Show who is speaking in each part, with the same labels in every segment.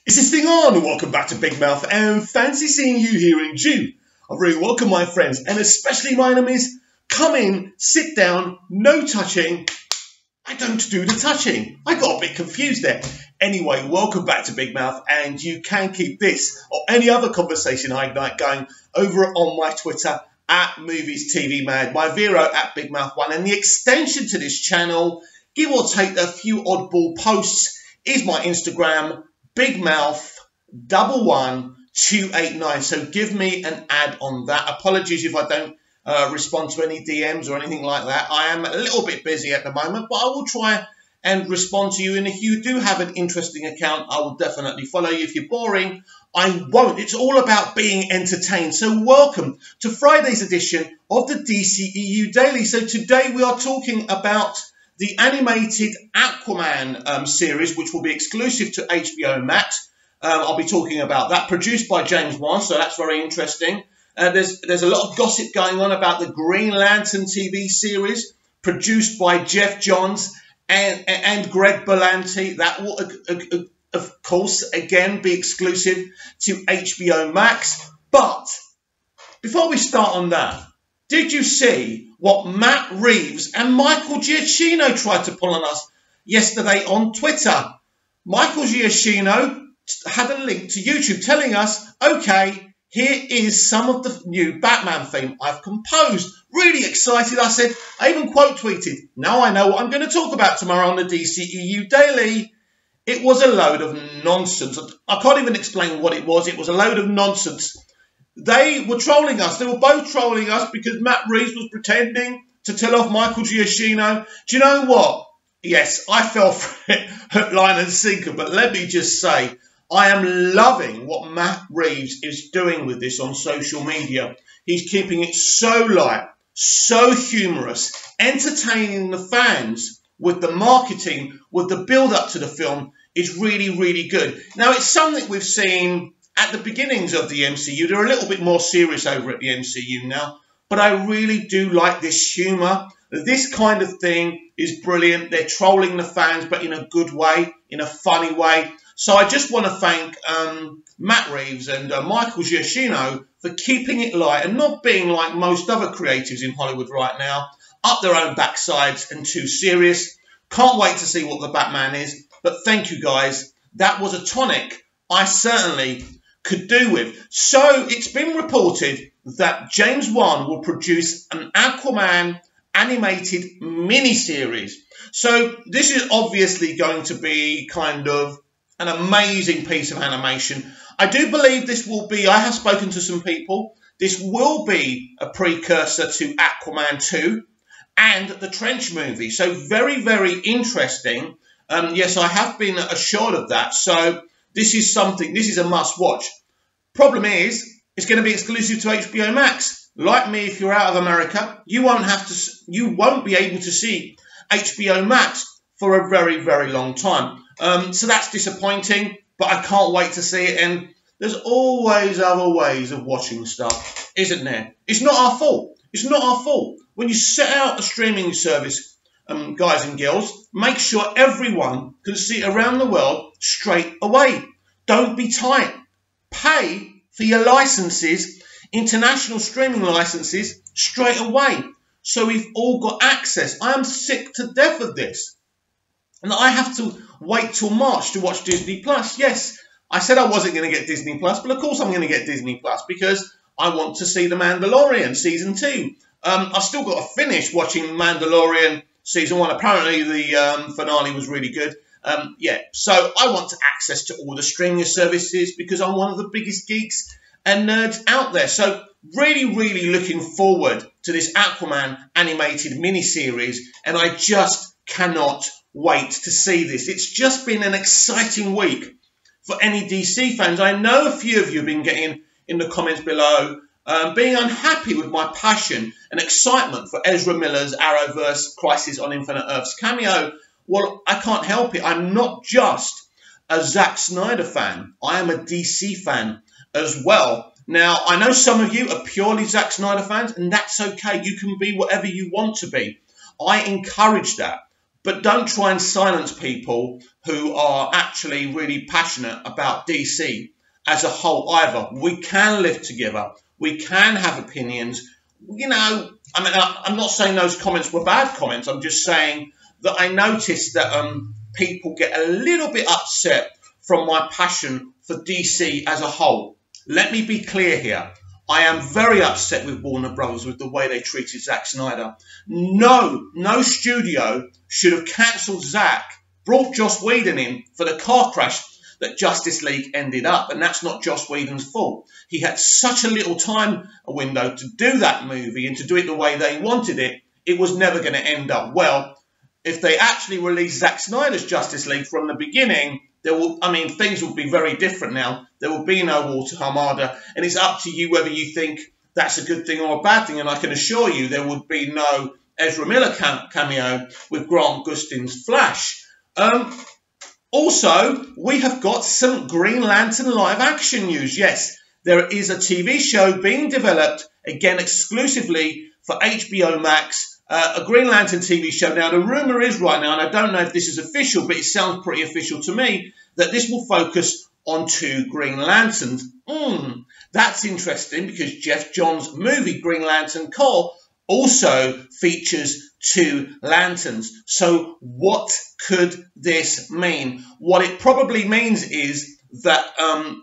Speaker 1: Is this thing on? Welcome back to Big Mouth and fancy seeing you here in June. I really welcome my friends and especially my enemies. Come in, sit down, no touching. I don't do the touching. I got a bit confused there. Anyway, welcome back to Big Mouth, and you can keep this or any other conversation I ignite going over on my Twitter at Movies TV Mad, my Vero at Big Mouth 1, and the extension to this channel, give or take a few oddball posts, is my Instagram, Big Mouth 11289. So give me an ad on that. Apologies if I don't respond to any DMs or anything like that. I am a little bit busy at the moment, but I will try and respond to you. And if you do have an interesting account, I will definitely follow you. If you're boring, I won't. It's all about being entertained. So welcome to Friday's edition of the DCEU Daily. So today we are talking about the animated Aquaman series, which will be exclusive to HBO Max. I'll be talking about that, produced by James Wan, so that's very interesting. There's a lot of gossip going on about the Green Lantern TV series, produced by Jeff Johns and Greg Berlanti. That will, of course, again be exclusive to HBO Max. But before we start on that, did you see what Matt Reeves and Michael Giacchino tried to pull on us yesterday on Twitter? Michael Giacchino had a link to YouTube telling us, okay, here is some of the new Batman theme I've composed. Really excited, I said. I even quote tweeted, now I know what I'm going to talk about tomorrow on the DCEU Daily. It was a load of nonsense. I can't even explain what it was. It was a load of nonsense. They were trolling us. They were both trolling us because Matt Reeves was pretending to tell off Michael Giacchino. Do you know what? Yes, I fell for it, hook, line and sinker. But let me just say, I am loving what Matt Reeves is doing with this on social media. He's keeping it so light, so humorous, entertaining the fans with the marketing, with the build-up to the film is really, really good. Now, it's something we've seen at the beginnings of the MCU. They're a little bit more serious over at the MCU now, but I really do like this humour. This kind of thing is brilliant. They're trolling the fans, but in a good way, in a funny way. So I just want to thank Matt Reeves and Michael Giacchino for keeping it light and not being like most other creatives in Hollywood right now, up their own backsides and too serious. Can't wait to see what the Batman is, but thank you guys. That was a tonic I certainly could do with. So it's been reported that James Wan will produce an Aquaman animated miniseries. So this is obviously going to be kind of an amazing piece of animation. I do believe this will be, I have spoken to some people, this will be a precursor to Aquaman 2 and the Trench movie. So very, very interesting. Yes, I have been assured of that. So this is something, this is a must watch. Problem is, it's going to be exclusive to HBO Max. Like me, if you're out of America, you won't be able to see HBO Max for a very, very long time. So that's disappointing, but I can't wait to see it. And there's always other ways of watching stuff, isn't there? It's not our fault. It's not our fault. When you set out a streaming service, guys and girls, make sure everyone can see it around the world straight away. Don't be tight. Pay for your licenses, international streaming licenses, straight away. So we've all got access. I am sick to death of this. And I have to wait till March to watch Disney Plus. Yes, I said I wasn't going to get Disney Plus, but of course I'm going to get Disney Plus because I want to see The Mandalorian Season 2. I've still got to finish watching Mandalorian Season 1. Apparently the finale was really good. Yeah, so I want access to all the streaming services because I'm one of the biggest geeks and nerds out there. So really, really looking forward to this Aquaman animated miniseries, and I just cannot wait to see this. It's just been an exciting week for any DC fans. I know a few of you have been getting in the comments below, being unhappy with my passion and excitement for Ezra Miller's Arrowverse Crisis on Infinite Earths cameo. Well, I can't help it. I'm not just a Zack Snyder fan. I am a DC fan as well. Now, I know some of you are purely Zack Snyder fans, and that's okay. You can be whatever you want to be. I encourage that. but don't try and silence people who are actually really passionate about DC as a whole either. We can live together. We can have opinions. You know, I mean, I'm not saying those comments were bad comments. I'm just saying that I noticed that people get a little bit upset from my passion for DC as a whole. Let me be clear here. I am very upset with Warner Brothers with the way they treated Zack Snyder. No studio should have cancelled Zack, brought Joss Whedon in for the car crash that Justice League ended up. And that's not Joss Whedon's fault. He had such a little time window to do that movie and to do it the way they wanted it. It was never going to end up well. If they actually released Zack Snyder's Justice League from the beginning, things will be very different now. There will be no Walter Hamada, and it's up to you whether you think that's a good thing or a bad thing. And I can assure you there would be no Ezra Miller cameo with Grant Gustin's Flash. Also, we have got some Green Lantern live action news. Yes, there is a TV show being developed, again exclusively for HBO Max, a Green Lantern TV show. Now, the rumour is right now, and I don't know if this is official, but it sounds pretty official to me, that this will focus on 2 Green Lanterns. That's interesting because Jeff Johns' movie Green Lantern Corps also features 2 lanterns. So what could this mean? What it probably means is that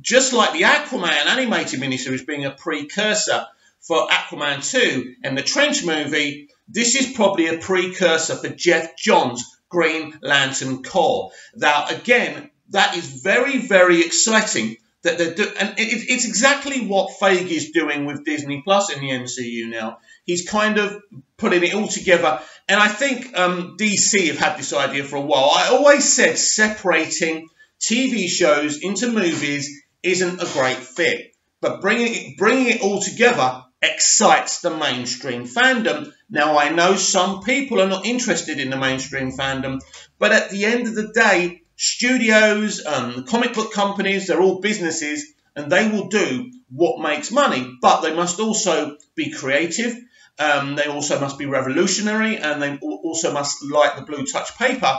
Speaker 1: just like the Aquaman animated miniseries being a precursor for Aquaman 2 and the Trench movie, this is probably a precursor for Jeff Johns' Green Lantern Corps. Now, again, that is very, very exciting. And it's exactly what Feige is doing with Disney Plus in the MCU now. He's kind of putting it all together. And I think DC have had this idea for a while. I always said separating TV shows into movies isn't a great fit. But bringing it all together excites the mainstream fandom. Now, I know some people are not interested in the mainstream fandom, but at the end of the day, studios, comic book companies, they're all businesses, and they will do what makes money, but they must also be creative, they also must be revolutionary, and they also must light the blue touch paper,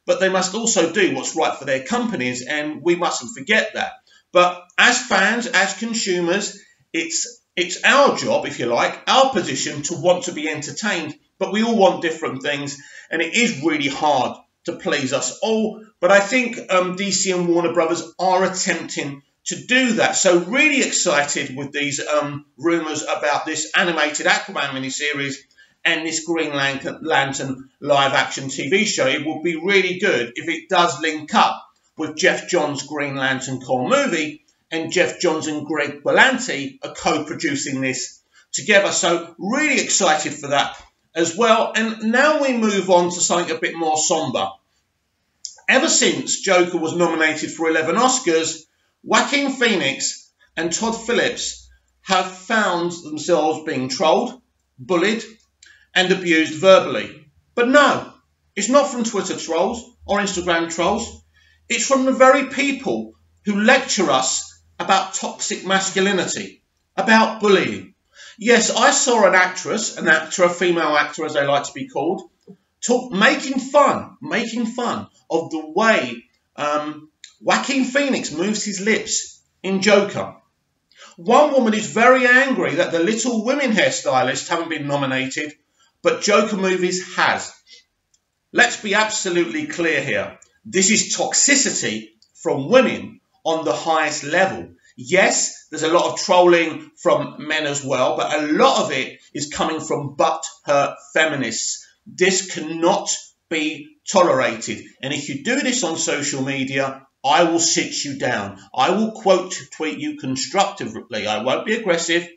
Speaker 1: but they must also do what's right for their companies, and we mustn't forget that. But as fans, as consumers, it's our job, if you like, our position to want to be entertained, but we all want different things, and it is really hard to please us all. But I think DC and Warner Brothers are attempting to do that. So really excited with these rumours about this animated Aquaman miniseries and this Green Lantern live-action TV show. It will be really good if it does link up with Jeff Johns' Green Lantern Corps movie, and Jeff Johns and Greg Berlanti are co-producing this together. So really excited for that as well. And now we move on to something a bit more sombre. Ever since Joker was nominated for 11 Oscars, Joaquin Phoenix and Todd Phillips have found themselves being trolled, bullied, and abused verbally. But no, it's not from Twitter trolls or Instagram trolls. It's from the very people who lecture us about toxic masculinity, about bullying. Yes, I saw an actress, a female actor as they like to be called, making fun of the way Joaquin Phoenix moves his lips in Joker. One woman is very angry that the Little Women hairstylists haven't been nominated, but Joker Movies has. Let's be absolutely clear here. This is toxicity from women on the highest level. Yes, there's a lot of trolling from men as well, but a lot of it is coming from butthurt feminists. This cannot be tolerated. And if you do this on social media, I will sit you down. I will tweet you constructively. I won't be aggressive.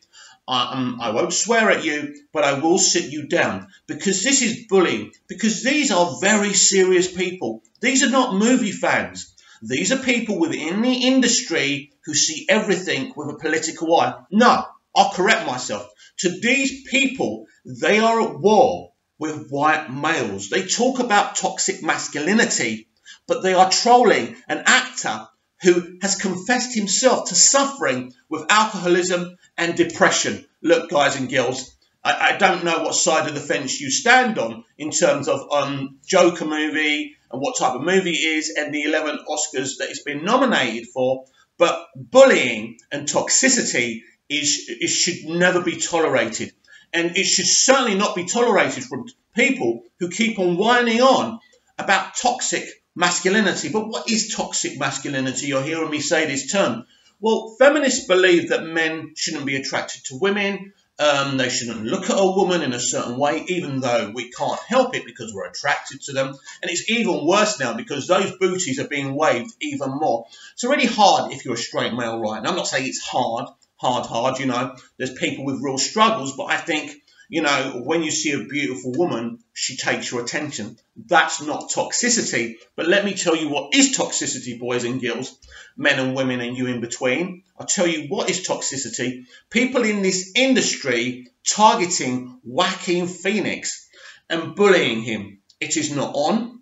Speaker 1: I won't swear at you, but I will sit you down, because this is bullying, because these are very serious people. These are not movie fans. These are people within the industry who see everything with a political eye. No, I'll correct myself. To these people, they are at war with white males. They talk about toxic masculinity, but they are trolling an actor who has confessed himself to suffering with alcoholism and depression. Look, guys and girls, I don't know what side of the fence you stand on in terms of Joker movie and what type of movie it is and the 11 Oscars that it's been nominated for, but bullying and toxicity should never be tolerated. And it should certainly not be tolerated from people who keep on whining on about toxic masculinity. But what is toxic masculinity? You're hearing me say this term. Well, feminists believe that men shouldn't be attracted to women. They shouldn't look at a woman in a certain way, even though we can't help it because we're attracted to them. And it's even worse now because those booties are being waved even more. It's already hard if you're a straight male right now. I'm not saying it's hard, you know. There's people with real struggles, but I think, you know, when you see a beautiful woman, she takes your attention. That's not toxicity. But let me tell you what is toxicity, boys and girls, men and women and you in between. I'll tell you what is toxicity. People in this industry targeting Joaquin Phoenix and bullying him. It is not on.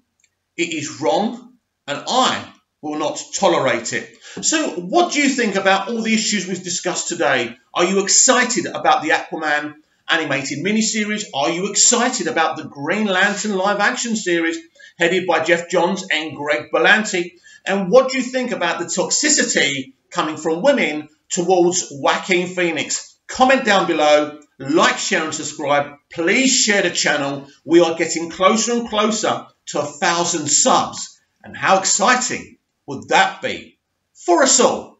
Speaker 1: It is wrong. And I will not tolerate it. So what do you think about all the issues we've discussed today? Are you excited about the Aquaman animated miniseries? Are you excited about the Green Lantern live action series headed by Jeff Johns and Greg Berlanti? And what do you think about the toxicity coming from women towards Joaquin Phoenix? Comment down below, like, share and subscribe. Please share the channel. We are getting closer and closer to 1,000 subs. And how exciting would that be for us all?